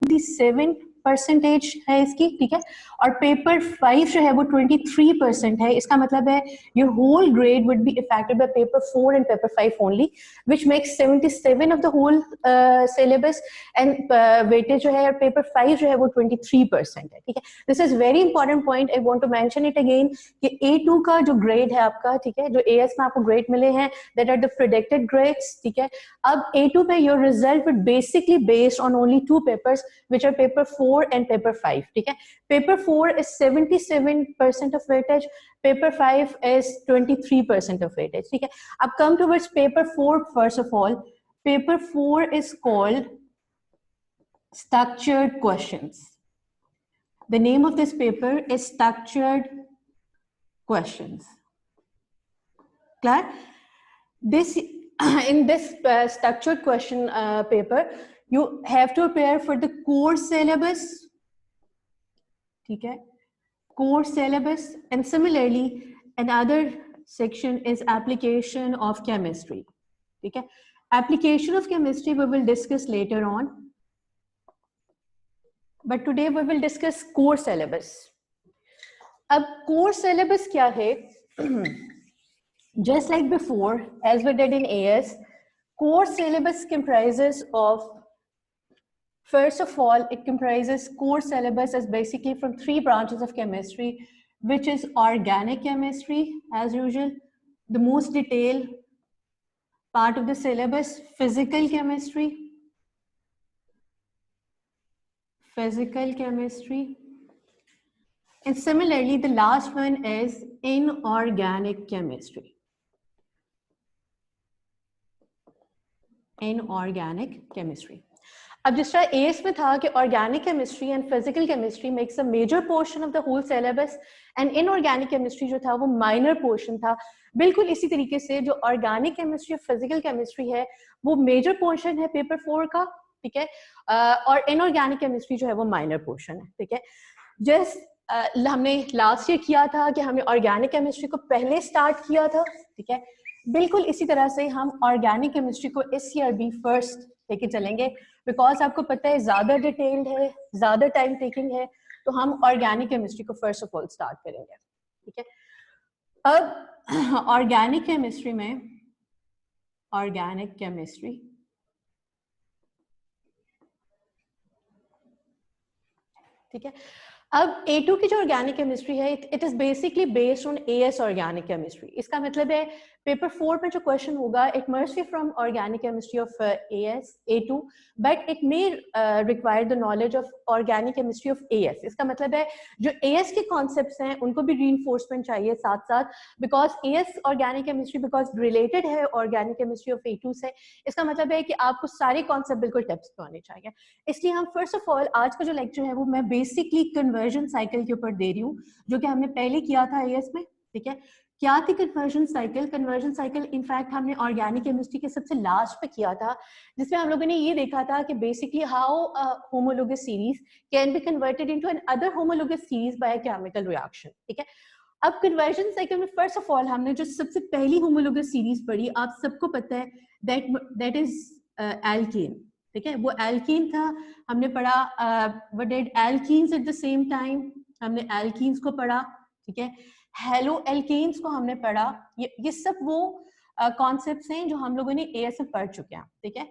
27% है इसकी, ठीक है। और पेपर 5 जो है वो 23% है। इसका मतलब है your whole grade would be affected by paper 4 and paper 5 only, which makes 77 of the whole syllabus, and weightage जो है और पेपर 5 जो है वो 23% है, ठीक है। This is very important point, I want to mention it again कि A2 का जो ग्रेड है आपका, ठीक है, जो AS में आपको ग्रेड मिले हैं that are the predicted grades, ठीक है। अब A2 में your result would basically based on only 2 papers which are paper 4 and paper 5, ठीक है। paper 4 is 77% of weightage, paper 5 is 23% of weightage, ठीक है। अब come towards paper 4, first of all paper 4 is called structured questions. The name of this paper is structured questions. Clear? This in this structured question paper you have to prepare for the core syllabus, ठीक है, core syllabus, and similarly another section is application of chemistry, ठीक है। application of chemistry we will discuss later on, but today we will discuss core syllabus. अब core syllabus क्या है? Just like before, as we did in AS, core syllabus comprises of, first of all, it comprises core syllabus as basically from 3 branches of chemistry, which is organic chemistry, as usual, the most detailed part of the syllabus, physical chemistry, and similarly, the last one is inorganic chemistry. Inorganic chemistry. अब जिस तरह AS में था कि organic chemistry and physical chemistry makes a major portion of the whole syllabus and inorganic chemistry जो था वो minor portion था, बिल्कुल इसी तरीके से जो organic chemistry और physical chemistry है वो major portion है paper 4 का, ठीक है, और inorganic chemistry जो है वो minor portion है, ठीक है। जस्ट हमने लास्ट ईयर किया था कि हमने ऑर्गेनिक केमिस्ट्री को पहले स्टार्ट किया था, ठीक है, बिल्कुल इसी तरह से हम ऑर्गेनिक केमिस्ट्री को इस ईयर भी फर्स्ट लेके चलेंगे, बिकॉज आपको पता है ज्यादा डिटेल्ड है, ज्यादा टाइम टेकिंग है, तो हम ऑर्गेनिक केमिस्ट्री को फर्स्ट ऑफ ऑल स्टार्ट करेंगे, ठीक है। अब ऑर्गेनिक केमिस्ट्री में, ऑर्गेनिक केमिस्ट्री, ठीक है। अब A2 की जो ऑर्गेनिक केमिस्ट्री है it is basically based on AS organic chemistry. इसका मतलब है पेपर 4 में जो क्वेश्चन होगा it must B from organic chemistry of AS A2, but it may require the knowledge of organic chemistry of AS। इसका मतलब है जो AS के कॉन्सेप्ट्स हैं उनको भी रीइंफोर्समेंट चाहिए साथ साथ, because AS organic chemistry because related है ऑर्गेनिक केमिस्ट्री ऑफ A2 से। इसका मतलब है कि आपको सारे कॉन्सेप्ट बिल्कुल टिप्स पे होने चाहिए। इसलिए हम फर्स्ट ऑफ ऑल आज का जो लेक्चर है वो मैं बेसिकली कन्वर्जन साइकिल के ऊपर दे रही हूँ, जो कि हमने पहले किया था AS में, ठीक है। क्या थी conversion cycle? Conversion cycle in fact हमने ऑर्गेनिक केमिस्ट्री के सबसे लास्ट पे किया था, जिसमें हम लोगों ने ये देखा था कि basically how homologous series can be converted into an other homologous series by a chemical reaction, ठीक है। अब कन्वर्जन साइकिल में फर्स्ट ऑफ ऑल हमने जो सबसे पहली होमोलोगस सीरीज पढ़ी, आप सबको पता है दैट इज एल्केन, ठीक है। वो एल्कीन था, हमने पढ़ा what did alkenes at the same time, हमने एल्कीन्स को पढ़ा, ठीक है। हेलो एल्केन्स को हमने पढ़ा, ये सब वो कॉन्सेप्ट्स हैं जो हम लोगों ने AS में पढ़ चुके हैं, ठीक है।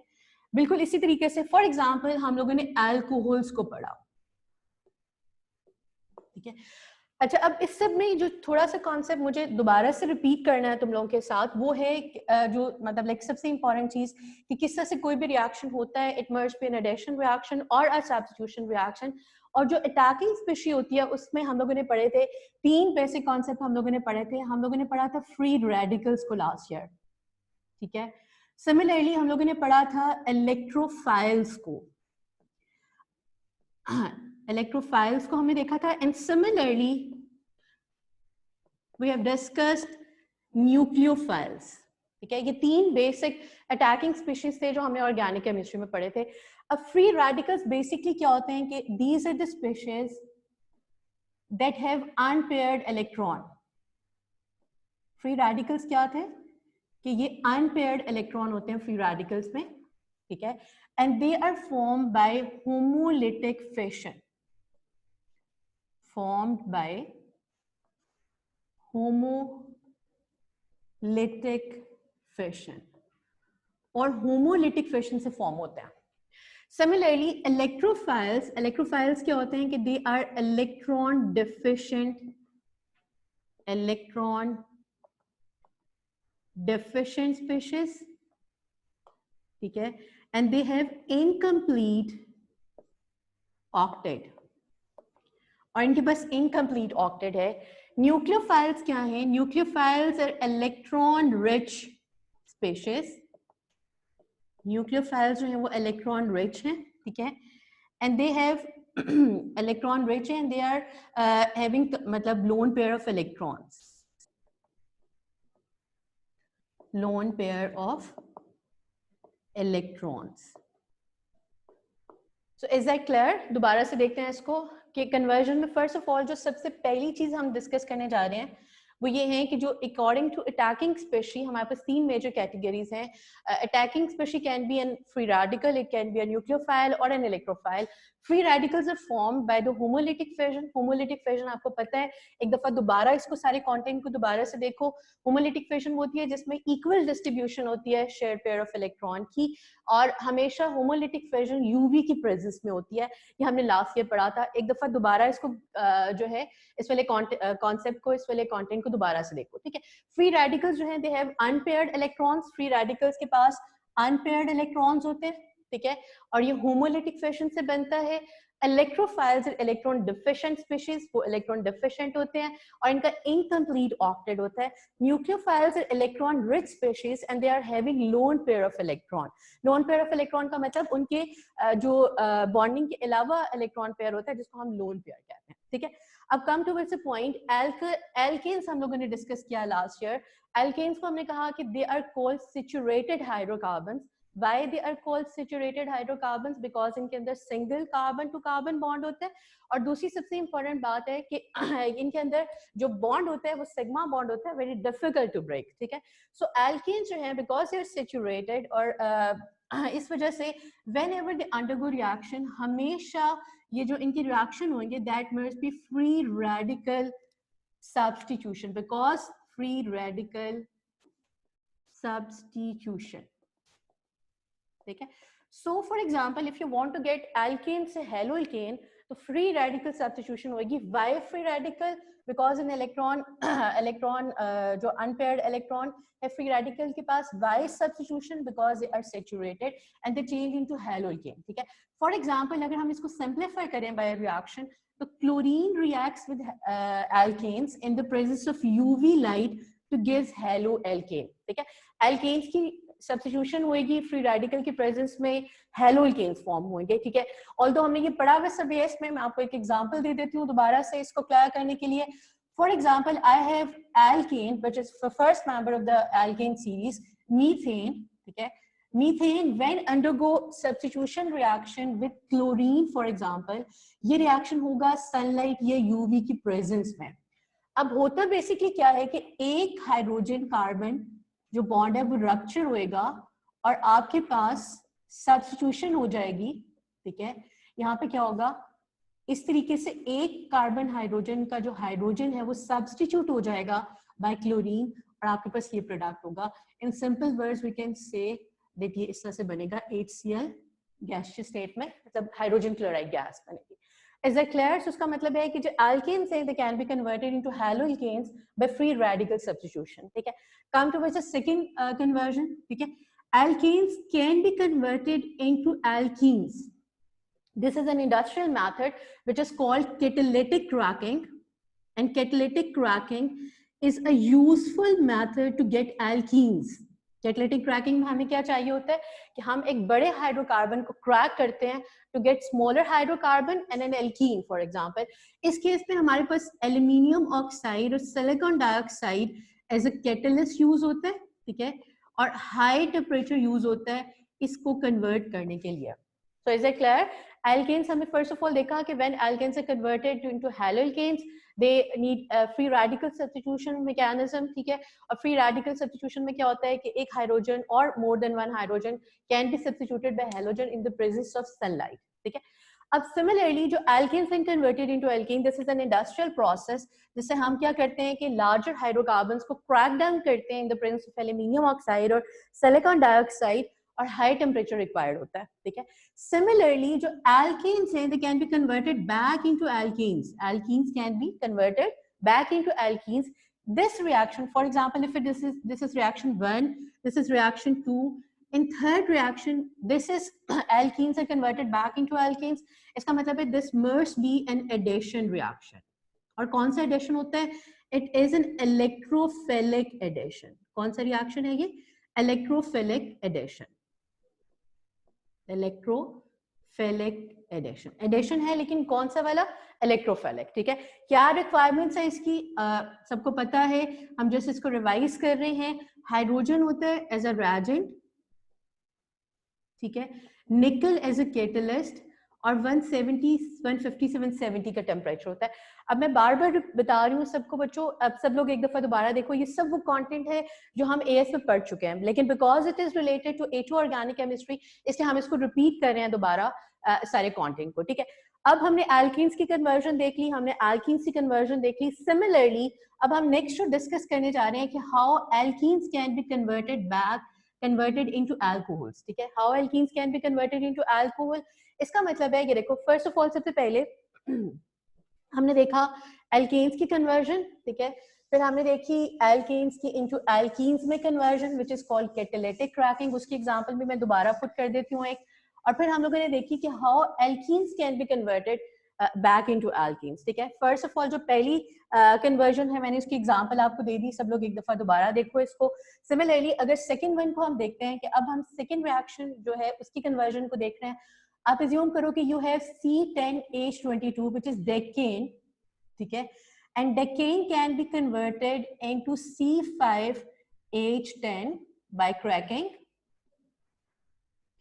बिल्कुल इसी तरीके से फॉर एग्जांपल हम लोगों ने अल्कोहल्स को पढ़ा, ठीक है। अच्छा, अब इस सब में जो थोड़ा सा कॉन्सेप्ट मुझे दोबारा से रिपीट करना है तुम लोगों के साथ, वो है जो मतलब लाइक सबसे इंपॉर्टेंट चीज कि किस तरह से कोई भी रिएक्शन होता है, it must be an addition reaction और अ सब्स्टिट्यूशन रिएक्शन। और जो अटैकिंग स्पीशीज होती है उसमें हम लोगों ने पढ़े थे 3 बेसिक कॉन्सेप्ट हम लोगों ने पढ़े थे। हम लोगों ने पढ़ा था फ्री रेडिकल्स को लास्ट ईयर, ठीक है। सिमिलरली हम लोगों ने पढ़ा था इलेक्ट्रोफाइल्स को, इलेक्ट्रोफाइल्स को हमने देखा था, and similarly we have discussed nucleophiles, ठीक है। ये 3 बेसिक अटैकिंग स्पीशीज थे जो हमने ऑर्गेनिक केमिस्ट्री में पढ़े थे। अब फ्री रेडिकल्स बेसिकली क्या होते हैं कि these are the species that have unpaired electron. Free radicals क्या थे कि ये अनपेयर्ड इलेक्ट्रॉन होते हैं फ्री रेडिकल्स में, ठीक है। and they are formed by homolytic fission. Formed by homolytic fission, और homolytic fission से form होते हैं. Similarly, electrophiles क्या होते हैं कि they are electron deficient species, ठीक है, and they have incomplete octet, और इनके पास incomplete octet है. न्यूक्लियोफाइल्स क्या हैं? Nucleophiles are electron rich species. Nucleophiles जो हैं वो इलेक्ट्रॉन रिच हैं, ठीक है, and they have electron rich and they are having मतलब lone pair of electrons. Lone pair of electrons. So is that clear? दोबारा से देखते हैं इसको कि कन्वर्जन में फर्स्ट ऑफ ऑल जो सबसे पहली चीज हम डिस्कस करने जा रहे हैं वो ये है कि जो अकॉर्डिंग टू अटैकिंग स्पेशी हमारे पास तीन मेजर कैटेगरीज हैं. Attacking species can be an free radical, it can be a nucleophile और an electrophile. Free radicals are formed by the homolytic fission. Homolytic fission आपको पता है, एक दफा दोबारा इसको सारे कंटेंट को दोबारा से देखो. होमोलिटिक फिजन होती है जिसमें इक्वल डिस्ट्रीब्यूशन होती है शेयर पेयर ऑफ इलेक्ट्रॉन की, और हमेशा होमोलिटिक फिजन यूवी की प्रेजेंस में होती है. ये हमने लास्ट ईयर पढ़ा था. एक दफा दोबारा इसको जो है इस वाले कॉन्सेप्ट को, इस वाले कंटेंट को दोबारा से देखो, ठीक है. फ्री रेडिकल्स जो है they have unpaired electrons. Free radicals के पास अनपेयर्ड इलेक्ट्रॉन्स होते हैं, ठीक है, और ये होमोलिटिक फिजन से बनता है. इलेक्ट्रोफाइल्स इलेक्ट्रॉन डिफिशिएंट स्पीशीज, वो इलेक्ट्रॉन डिफिशिएंट होते हैं और इनका इनकम्प्लीट ऑक्टेट होता है. Nucleophiles electron rich species and they are having lone pair of electron. Lone pair of electron का मतलब उनके जो बॉन्डिंग के अलावा इलेक्ट्रॉन पेयर होता है जिसको हम लोन पेयर कहते हैं, ठीक है. अब कम टुवर्ड्स द पॉइंट, एल्केन्स हम लोगों ने डिस्कस किया लास्ट ईयर. एल्केन्स को हमने कहा कि they are called saturated hydrocarbons. Why they are called saturated hydrocarbons? Because इनके अंदर single carbon to carbon bond होता है, और दूसरी सबसे इंपॉर्टेंट बात है कि इनके अंदर जो बॉन्ड होता है वो सिग्मा बॉन्ड होता है, वेरी डिफिकल्ट टू ब्रेक, ठीक है. सो एल्केन्स जो है बिकॉज दे आर सैचुरेटेड, और इस वजह से whenever they undergo reaction, हमेशा ये जो इनकी रिएक्शन होंगे that must be free radical substitution, because free radical substitution, ठीक है. So for example if you want to get alkane से हेलोल्केन तो फ्री रेडिकल सब्स्टिट्यूशन होगी. Why free radical? Because in electron जो अनपेयर्ड इलेक्ट्रॉन है free radical के पास. Why substitution? Because they are saturated and they change into haloalkane, ठीक है. For example अगर हम इसको सिंप्लीफाई करें बाय रिएक्शन, तो chlorine reacts with alkanes in the presence of UV light to gives haloalkane, ठीक है. एल्केन्स की सब्स्टिट्यूशन होगी फ्री रेडिकल की प्रेजेंस में, हेलोएल्केन्स फॉर्म होंगे, ठीक है. ऑल्दो हमने ये पढ़ा हुआ सब बेस में, मैं आपको एक एग्जांपल दे देती हूँ दोबारा से इसको क्लियर करने के लिए. For example I have alkane which is the first member of the alkane series, methane, ठीक है. Methane when undergo substitution reaction with chlorine for example, ये रिएक्शन होगा सनलाइट या यूवी की प्रेजेंस में. अब होता बेसिकली क्या है कि एक हाइड्रोजन कार्बन जो बॉन्ड है वो रप्चर होएगा और आपके पास सब्स्टिट्यूशन हो जाएगी, ठीक है. यहाँ पे क्या होगा, इस तरीके से एक कार्बन हाइड्रोजन का जो हाइड्रोजन है वो सब्स्टिट्यूट हो जाएगा बाय क्लोरीन और आपके पास ये प्रोडक्ट होगा. In simple words we can say that ये इस तरह से बनेगा HCl गैसियस स्टेट में, मतलब हाइड्रोजन क्लोराइड गैस बनेगी. Is that clear? So उसका मतलब है कि जो alkanes हैं they can be converted into haloalkanes by free radical substitution, ठीक है. Come to the second conversion, ठीक है. Alkanes can be converted into alkenes. This is an industrial method which is called catalytic cracking, and catalytic cracking is a useful method to get alkenes. Catalytic cracking में हमें क्या चाहिए होता है कि हम एक बड़े हाइड्रोकार्बन को क्रैक करते हैं to get smaller hydrocarbon and an alkene for example. इस केस में हमारे पास एल्यूमिनियम ऑक्साइड और silicon dioxide as a catalyst use होता है, ठीक है, और हाई टेम्परेचर यूज होता है इसको कन्वर्ट करने के लिए, So is it clear? Alkanes हमने first of all देखा कि when alkanes are converted into haloalkanes, they need a free radical substitution mechanism, ठीक है? और free radical substitution में क्या होता है कि एक hydrogen or more than one hydrogen can be substituted by halogen in the presence of sunlight, ठीक है? अब similarly जो alkanes हैं converted into alkane, this is an industrial process जिससे हम क्या करते हैं कि larger hydrocarbons को crack down करते हैं in the presence of aluminium oxide और silicon dioxide और हाई टेम्परेचर रिक्वायर्ड होता है, ठीक है? सिमिलरली जो एल्केन्स हैं, दे can be converted back into alkenes. Alkenes can be converted back into alkenes. This reaction, for example, if this is reaction 1, this is reaction 2. In third reaction, this is alkenes are converted back into alkanes. इसका मतलब है this must be an addition reaction. और कौन सा addition होता है? It is an electrophilic addition. कौन सा reaction है ये? Electrophilic addition. Electrophilic addition. Addition है लेकिन कौन सा वाला? इलेक्ट्रोफिलिक, ठीक है? क्या रिक्वायरमेंट्स है इसकी? सबको पता है, हम जस्ट इसको रिवाइज कर रहे हैं. हाइड्रोजन होता है एज अ reagent, ठीक है? निकल एज अ कैटलिस्ट और 170, 150 से 170 का टेम्परेचर होता है. अब मैं बार बार बता रही हूँ सबको बच्चों, अब सब लोग एक दफा दोबारा देखो, ये सब वो कंटेंट है जो हम एएस में पढ़ चुके हैं, लेकिन because it is related to A2 organic chemistry इसलिए हम इसको रिपीट कर रहे हैं दोबारा सारे कंटेंट को, ठीक है? अब हमने एल्कीन्स की कन्वर्जन देख ली, हमने एल्कीन्स की कन्वर्जन देख ली. सिमिलरली अब हम नेक्स्ट जो डिस्कस करने जा रहे हैं कि how alkenes can B converted into alcohols, ठीक है? How alkenes can be converted into alcohol. इसका मतलब है कि देखो, फर्स्ट ऑफ ऑल सबसे पहले हमने देखा alkenes की conversion, ठीक है? फिर हमने देखी alkenes की into alkenes में conversion, which is called catalytic cracking. उसकी एग्जांपल भी मैं दोबारा पुट कर देती हूँ एक. और फिर हम लोगों ने देखी कि how alkenes can be converted back into alkenes, ठीक है? फर्स्ट ऑफ ऑल जो पहली कन्वर्जन है मैंने उसकी एग्जांपल आपको दे दी, सब लोग एक दफा दोबारा देखो इसको. सिमिलरली अगर सेकंड वन को हम देखते हैं कि अब हम सेकंड रिएक्शन जो है उसकी कन्वर्जन को देख रहे हैं. आप अज्यूम करो कि you have C10H22 which is decane, ठीक है? And decane can be converted into C5H10 by cracking,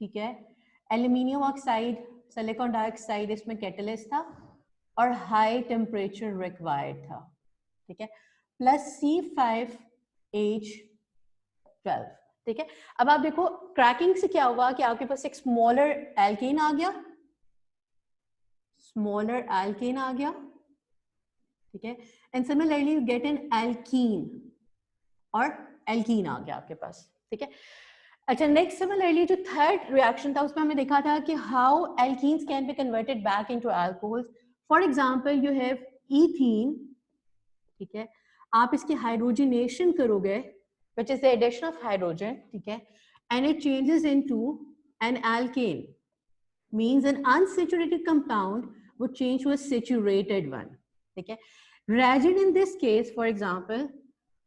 ठीक है? एल्यूमिनियम ऑक्साइड, सिलिकॉन डाइऑक्साइड इसमें कैटलिस्ट था और हाई टेम्परेचर रिक्वायर्ड था, ठीक है? प्लस C5H12, ठीक है? अब आप देखो क्रैकिंग से क्या हुआ कि आपके पास एक स्मॉलर एल्केन आ गया, ठीक है? And similarly you get an alkene और एल्कीन आ गया आपके पास, ठीक है? अच्छा, नेक्स्ट सिमिलरली जो थर्ड रिएक्शन था उसमें हमने देखा था कि how alkenes can be converted back into alcohols. For example you have ethene, ठीक है? आप इसकी हाइड्रोजनेशन करोगे which is the addition of hydrogen, ठीक है? And it changes into an alkane, means an unsaturated compound would change to a saturated one, ठीक है? Reagent in this case, for example,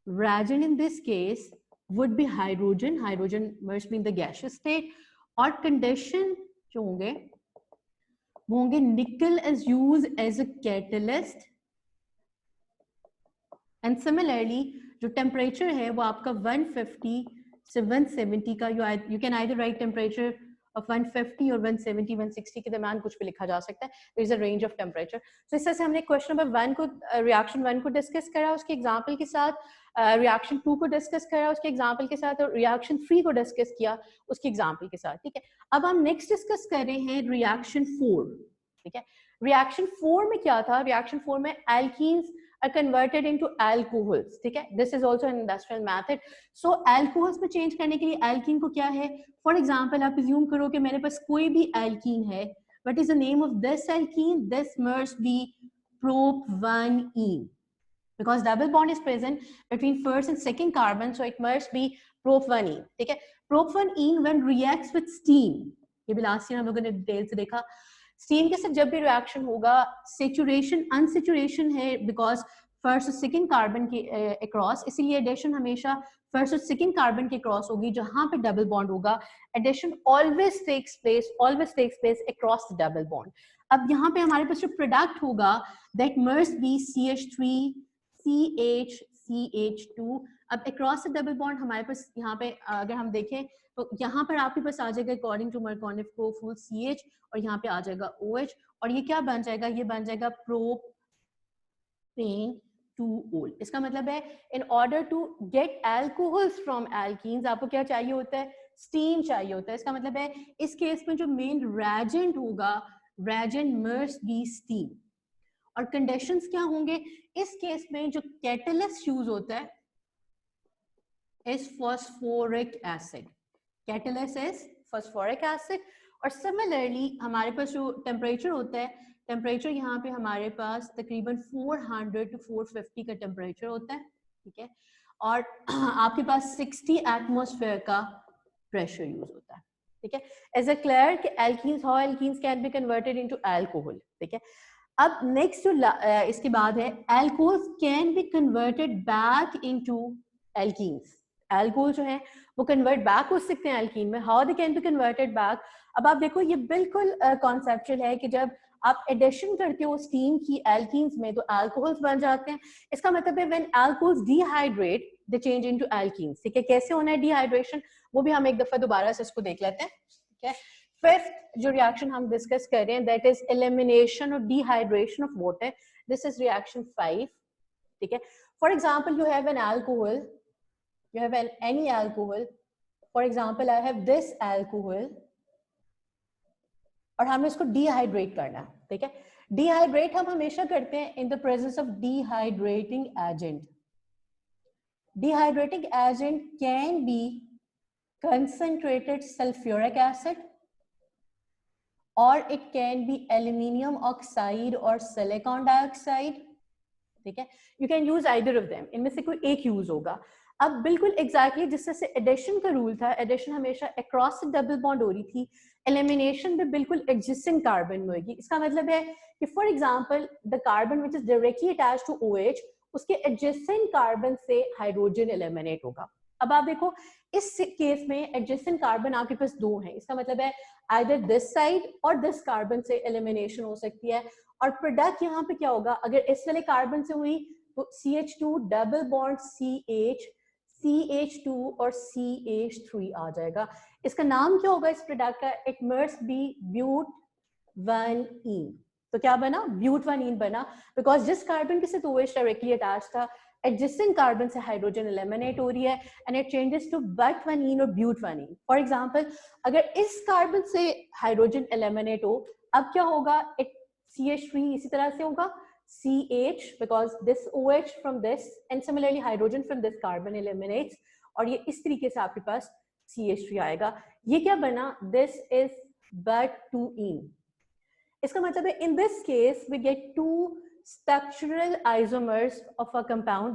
reagent in this case would be hydrogen. Hydrogen must be in the gaseous state. और condition जो होंगे वो होंगे nickel is used as a catalyst. And similarly जो temperature है वो आपका 150 से 170 का, you can either write temperature of 150 और 170, 160 के दरम्यान कुछ भी लिखा जा सकता है. There is a range of temperature. So इस तरह से हमने क्वेश्चन नंबर 1 को रिएक्शन 1 को डिस्कस करा उसके एग्जांपल के साथ, रिएक्शन 2 को डिस्कस करा उसके एग्जांपल के साथ और रिएक्शन 3 को डिस्कस किया उसके एग्जांपल के साथ, ठीक है? अब हम नेक्स्ट डिस्कस कर रहे हैं रिएक्शन 4, ठीक है? रिएक्शन 4 में क्या था? रिएक्शन 4 में alkenes are converted into alcohols, ठीक है? This is also an industrial method. So alcohols में चेंज करने के लिए एल्कीन को क्या है? फॉर एग्जाम्पल आप अज्यूम करो कि मेरे पास कोई भी एल्कीन है. What is the name of this alkene? This must be prop1ene because double bond is present between first and second carbon, so it must be prop1ene, ठीक है? Prop1ene when reacts with steam, ये भी last year हम लोगों ने detail से देखा. Steam के साथ जब भी रिएक्शन होगा सेचुरेशन अनसेचुरेशन है बिकॉज फर्स्ट और सेकंड कार्बन के अक्रॉस, इसीलिए एडिशन हमेशा फर्स्ट और सेकंड कार्बन के क्रॉस होगी जहां पे डबल बॉन्ड होगा. Addition always takes place across the double bond. अब यहाँ पे हमारे पास जो प्रोडक्ट होगा that must be CH3 CH CH2 अब अक्रॉस द डबल बॉन्ड हमारे पास यहाँ पे अगर हम देखें तो यहाँ पर आपके पास आ जाएगा अकॉर्डिंग टू मरकॉनिफ प्रोफुल CH और यहाँ पे आ जाएगा OH और ये क्या बन जाएगा, ये बन जाएगा प्रोपेन 2-ol। इसका मतलब है in order to get alcohols from alkenes आपको क्या चाहिए होता है, स्टीम चाहिए होता है। इसका मतलब है इस केस में जो मेन रेजेंट होगा, रेजेंट मस्ट बी स्टीम। और कंडीशंस क्या होंगे इस केस में, जो कैटलिस्ट यूज होता है is phosphoric acid, catalyst is phosphoric acid. और सिमिलरली हमारे पास जो टेम्परेचर होता है, टेम्परेचर यहाँ पे हमारे पास तकरीबन 400 to 450 का टेम्परेचर होता है, ठीक है, और आपके पास 60 एटमॉस्फेयर का प्रेशर यूज होता है, ठीक है। एज अ क्लियर कि alkenes, how alkenes can be converted into alcohol, ठीक है। अब नेक्स्ट जो इसके बाद है, alcohols can be converted back into alkenes. Alcohol जो है वो कन्वर्ट बैक हो सकते हैं एल्कीन में, how they can be converted back. अब आप देखो ये बिल्कुल कॉन्सेप्चुअल है कि जब आप एडिशन करते हो स्टीम की एल्कीन्स में तो अल्कोहल्स बन जाते हैं। इसका मतलब है when alcohols dehydrate they change into alkenes, ठीक है। कैसे होना है डिहाइड्रेशन, वो भी हम एक दफा दोबारा से इसको देख लेते हैं, ठीक है। फिफ्थ जो रिएक्शन हम डिस्कस कर रहे हैं दैट इज एलिमिनेशन और dehydration of water, this is reaction 5, ठीक है। For example you have an alcohol, you have any alcohol, for example I have this alcohol और हमें इसको डिहाइड्रेट करना है, ठीक है। डिहाइड्रेट हम हमेशा करते हैं इन the presence of dehydrating agent. Dehydrating agent can be concentrated sulfuric acid or it can be aluminium oxide or silicon dioxide, ठीक है। You can use either of them, इनमें से कोई एक यूज होगा। अब बिल्कुल एग्जैक्टली जिस तरह से एडिशन का रूल था, एडिशन हमेशा अक्रॉस डबल बॉन्ड हो रही थी, एलिमिनेशन भी बिल्कुल एग्जिस्टिंग कार्बन में होगी। इसका मतलब है कि for example the carbon which is directly attached to OH, उसके एडजेसेंट कार्बन से हाइड्रोजन एलिमिनेट होगा। अब आप देखो इस केस में एडजेसेंट कार्बन आपके पास दो हैं, इसका मतलब है आइदर दिस साइड और दिस कार्बन से एलिमिनेशन हो सकती है। और प्रोडक्ट यहाँ पे क्या होगा, अगर इस वाले कार्बन से हुई तो CH2 double bond CH, CH2 और CH3 आ जाएगा। इसका नाम क्या होगा इस प्रोडक्ट का, इट मस्ट बी ब्यूट-1-ene। तो क्या बना, ब्यूट-1-ene बना, बिकॉज जिस कार्बन के साथ OH डायरेक्टली अटैच था एडजेसेंट कार्बन से हाइड्रोजन एलिमिनेट हो रही है and it changes to but-1-ene और ब्यूट-1-ene। फॉर एग्जांपल अगर इस कार्बन से हाइड्रोजन एलिमिनेट हो, अब क्या होगा, इट CH3 इसी तरह से होगा CH because this OH from this and similarly hydrogen from this carbon eliminates और ये इस तरीके से आपके पास CH3 आएगा। ये क्या बना, this is but-2-ene। इसका मतलब है in this case we get two structural isomers of a compound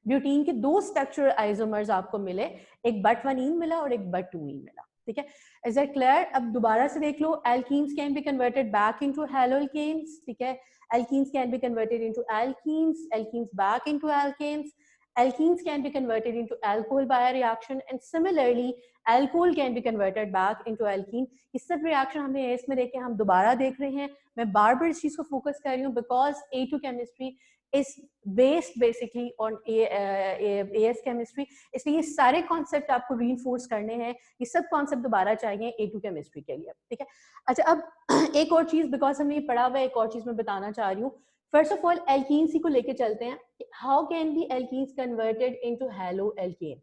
butene के दो structural isomers आपको मिले, एक but-1-ene मिला और एक but-2-ene मिला, ठीक है। Is that clear? अब दोबारा से देख लो, alkenes can be converted back into haloalkanes, ठीक है। Alkenes can be converted into alkenes, alkenes back into alkanes, alkenes can be converted into alcohol by a reaction and similarly alcohol can be converted back into alkene। ये सब reaction हमने इसमें देखे, हम दोबारा देख रहे हैं, मैं बार बार इस चीज को फोकस कर रही हूँ because A2 chemistry is based basically on AS chemistry, इसलिए ये सारे कॉन्सेप्ट आपको रीइंफोर्स करने हैं, ये सब कॉन्सेप्ट दोबारा चाहिए A2 केमिस्ट्री के लिए, ठीक है। अच्छा अब एक और चीज, बिकॉज हमने ये पढ़ा हुआ है, एक और चीज मैं बताना चाह रही हूँ। फर्स्ट ऑफ ऑल एल्कीन्स को लेके चलते हैं, how can be alkenes converted into halo alkane,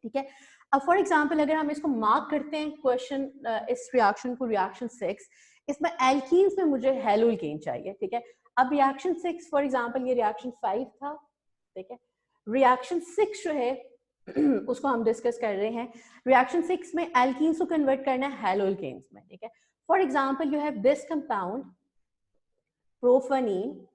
ठीक है। अब फॉर एग्जांपल अगर हम इसको मार्क करते हैं क्वेश्चन, इस रिएक्शन को रिएक्शन 6, इसमें एल्कीन्स में मुझे हैलो एल्केन चाहिए, ठीक है। अब रिएक्शन 6 फॉर एग्जांपल ये रिएक्शन 5 था, ठीक है। रिएक्शन 6 जो है उसको हम डिस्कस कर रहे हैं। रिएक्शन 6 में एल्कीन्स को कन्वर्ट करना है हैलोएल्केन्स में, ठीक है। For example you have this compound propene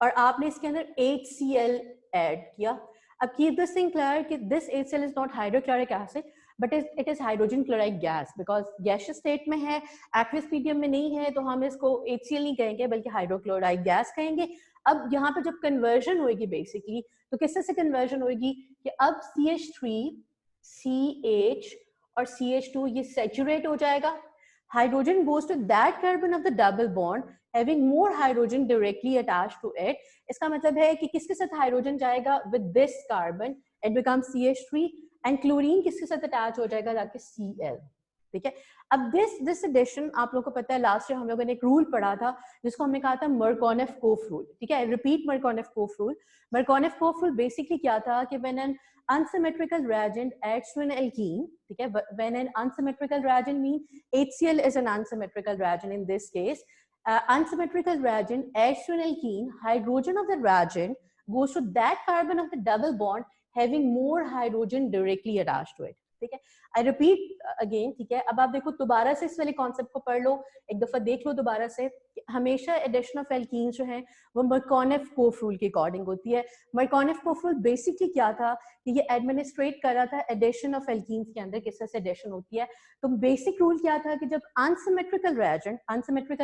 और आपने इसके अंदर HCl ऐड किया। अब कीप दिस थिंग क्लियर कि this HCl is not hydrochloric acid but it is hydrogen chloride gas, because gaseous state में है, एक्वियस मीडियम में नहीं है, तो हम इसको HCl नहीं कहेंगे बल्कि हाइड्रोक्लोराइड गैस कहेंगे। अब यहाँ पे जब कन्वर्जन होगी बेसिकली, तो किस तरह से कन्वर्जन होगी कि अब CH3 CH और CH2 ये सैचुरेट हो जाएगा, hydrogen goes to that carbon of the double bond having more hydrogen directly attached to it। इसका मतलब है कि किसके साथ हाइड्रोजन जाएगा, with this carbon it becomes CH3 and chlorine किसके साथ अटैच हो जाएगा जाके Cl, ठीक है। अब दिस एडिशन आप लोगों को पता है लास्ट ईयर हम लोगों ने एक रूल पढ़ा था जिसको हमने कहा था मर्कोनेफ-कोफ रूल, ठीक है। Repeat Markovnikov rule. Markovnikov rule basically क्या था कि when an unsymmetrical reagent adds to an alkene, ठीक है, when an unsymmetrical reagent means HCl is an unsymmetrical reagent in this case, unsymmetrical reagent adds to an alkene, hydrogen of the reagent goes to that carbon of the double bond having more hydrogen directly attached to it, ठीक है। I repeat again, ठीक है। अब आप देखो दोबारा से इस वाले कॉन्सेप्ट को पढ़ लो, एक दफा देख लो दोबारा से। हमेशा एडिशन ऑफ एल्कीन्स जो है वो मर्कोनेफ-कोफ रूल के अकॉर्डिंग होती है। मर्कोनेफ-कोफ रूल बेसिकली क्या था कि ये एडमिनिस्ट्रेट कर रहा था एडिशन ऑफ एल्कीन्स के अंदर किस तरह से एडिशन होती है। तो बेसिक रूल क्या था कि जब अनसिमेट्रिकल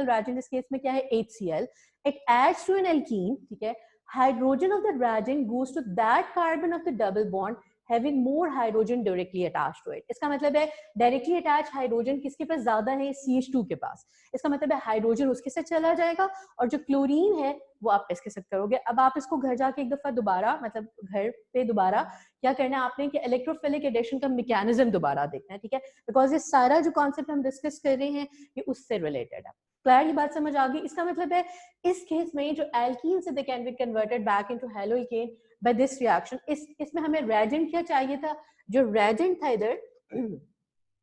रेजेंट इस केस में क्या है HCl, it adds to an alkene, ठीक है, hydrogen of the reagent goes to that carbon of the double bond having more hydrogen directly attached to it। इसका मतलब है डायरेक्टली अटैच हाइड्रोजन किसके पास ज्यादा है, CH2 के पास। इसका मतलब है हाइड्रोजन उसके साथ चला जाएगा और जो क्लोरीन है वो आप इसके साथ करोगे। अब आप इसको घर जाके एक दफा दोबारा, मतलब घर पे दोबारा क्या करना है आपने कि इलेक्ट्रोफिलिक एडिशन का मैकेनिज्म दोबारा देखना है, ठीक है, बिकॉज ये सारा जो कॉन्सेप्ट हम डिस्कस कर रहे हैं ये उससे रिलेटेड है। क्लियर, ये बात समझ आ गई। इसका मतलब है इस केस में जो एल्कीन से they can be converted back into haloalkane by this reaction। इसमें हमें reagent क्या चाहिए था, जो reagent था इधर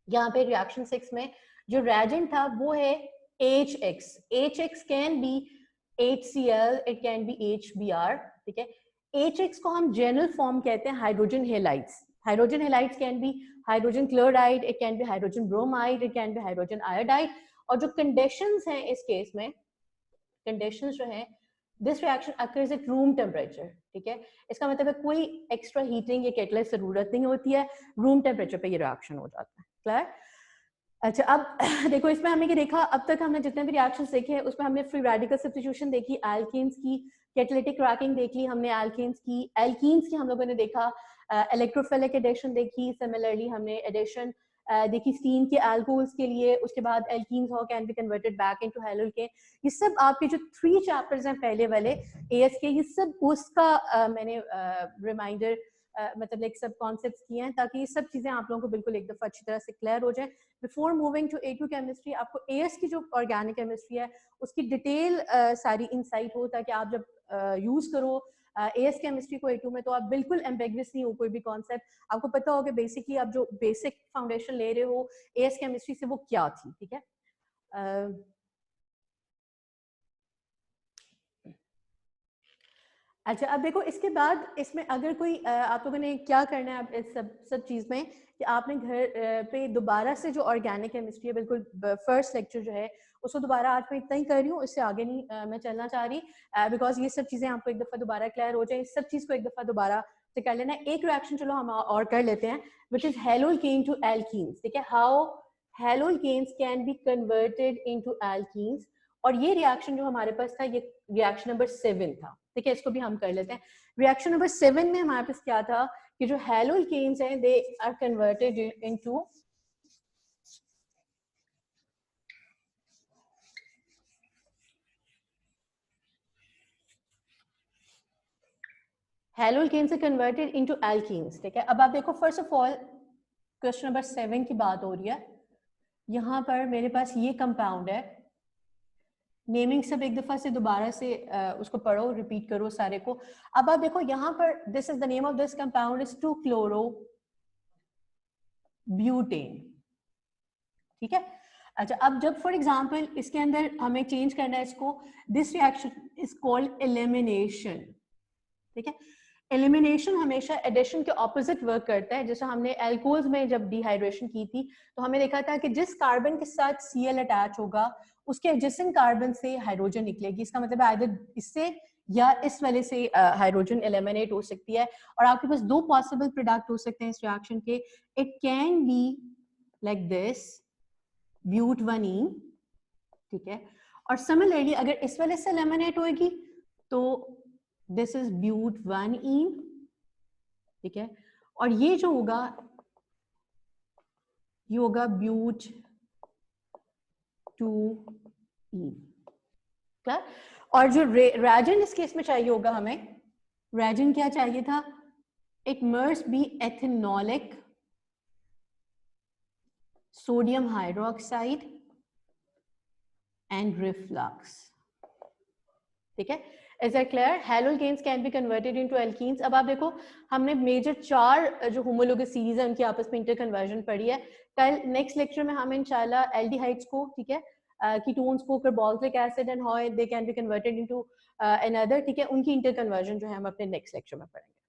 यहाँ पे reaction 6 में जो reagent था वो है HX। HX can be HCl, it can be HBr, ठीक है। HX को हम general form कहते हैं hydrogen halides। Hydrogen halides can be hydrogen chloride, it can be hydrogen bromide, it can be hydrogen iodide। और जो conditions हैं इस केस में, conditions जो हैं, this reaction occurs at room temperature, ठीक है। इसका मतलब है कोई एक्स्ट्रा हीटिंग या कैटलिस्ट जरूरत नहीं होती है, रूम टेम्परेचर पे ये रिएक्शन हो जाता है। क्लियर? अच्छा, अब देखो इसमें हमने क्या देखा, अब तक हमने जितने भी रिएक्शंस देखे हैं उसमें हमने फ्री रेडिकल सब्स्टिट्यूशन देखी, एल्कीन्स की कैटालिटिक क्रैकिंग देख ली हमने, एल्कीन्स की हम लोगों ने देखा, इलेक्ट्रोफिलिक एडिशन देखी, सिमिलरली हमने एडिशन देखी स्टीन के अल्कोहल्स के लिए, उसके बाद alkenes how can be converted back into haloalkane. ये सब आपके जो 3 चैप्टर्स हैं पहले वाले एएस के, ये सब उसका मैंने रिमाइंडर मतलब लाइक सब कॉन्सेप्ट्स किए हैं ताकि ये सब चीजें आप लोगों को बिल्कुल एक दफा अच्छी तरह से क्लियर हो जाए। Before moving to A2 chemistry, आपको एएस की जो ऑर्गेनिक केमिस्ट्री है उसकी डिटेल सारी इंसाइट हो, ताकि आप जब यूज करो एएस केमिस्ट्री को A2 में तो आप बिल्कुल एम्बेगस नहीं हो कोई भी कॉन्सेप्ट, आपको पता हो कि बेसिकली आप जो बेसिक फाउंडेशन ले रहे हो एएस केमिस्ट्री से वो क्या थी, ठीक है। अच्छा, अब देखो इसके बाद इसमें अगर कोई आप लोगों ने क्या करना है इस सब चीज में कि आपने घर पे दोबारा से जो ऑर्गेनिक केमिस्ट्री है बिल्कुल फर्स्ट लेक्चर जो है उसको दोबारा आज मैं इतना ही कर रही हूँ, इससे आगे नहीं मैं चलना चाह रही, बिकॉज ये सब चीजें आपको एक दफा दोबारा क्लियर हो जाए, इस सब चीज को एक दफा दोबारा से कर लेना है। एक रिएक्शन चलो हम और कर लेते हैं which is haloalkane to alkenes, ठीक है, how haloalkanes can be converted into alkenes. और ये रिएक्शन जो हमारे पास था ये रिएक्शन नंबर 7 था, ठीक है, इसको भी हम कर लेते हैं। रिएक्शन नंबर 7 में हमारे पास क्या था कि जो हैलोइकेन्स हैं दे आर कन्वर्टेड इनटू हैलोइकेन से कन्वर्टेड इनटू एल्कीन्स, ठीक है। अब आप देखो first of all question number 7 की बात हो रही है, यहाँ पर मेरे पास ये कंपाउंड है, नेमिंग सब एक दफा से दोबारा से उसको पढ़ो, रिपीट करो सारे को। अब आप देखो यहाँ पर this is the name of this compound is 2-chloro-butane, ठीक है। अच्छा, अब जब फॉर एग्जांपल इसके अंदर हमें चेंज करना है इसको, this reaction is called elimination, ठीक है। एलिमिनेशन हमेशा एडिशन के ऑपोजिट वर्क करता है। जैसे हमने एल्कोहल्स में जब डिहाइड्रेशन की थी तो हमें देखा था कि जिस कार्बन के साथ Cl अटैच होगा उसके एडजेसेंट कार्बन से हाइड्रोजन निकलेगी। इसका मतलब है आइदर इससे या इस वाले से हाइड्रोजन एलिमिनेट हो सकती है, और आपके पास 2 पॉसिबल प्रोडक्ट हो सकते हैं इस रिएक्शन के। It can be like this ब्यूट-1-ene, ठीक है, और सिमिलरली अगर इस वाले से एलिमिनेट होगी तो दिस इज ब्यूट-1-ene, ठीक है, और ये जो होगा ये होगा ब्यूट-2-ene, क्लियर। और जो रेजेंट इस केस में चाहिए होगा हमें, रेजेंट क्या चाहिए था, it must be ethanolic sodium hydroxide and reflux. ठीक है, is that clear? Halogenes can be converted into alkenes. अब आप देखो हमने मेजर 4 जो होमोलोगस सीरीज है उनकी आपस में इंटर कन्वर्जन पढ़ी है. कल नेक्स्ट लेक्चर में हम इंशाल्लाह एल्डिहाइड्स को, ठीक है, कीटोन्स को, carboxylic acid and how they can be converted into another, ठीक है, उनकी इंटर कन्वर्जन जो है हम अपने नेक्स्ट लेक्चर में पढ़ेंगे.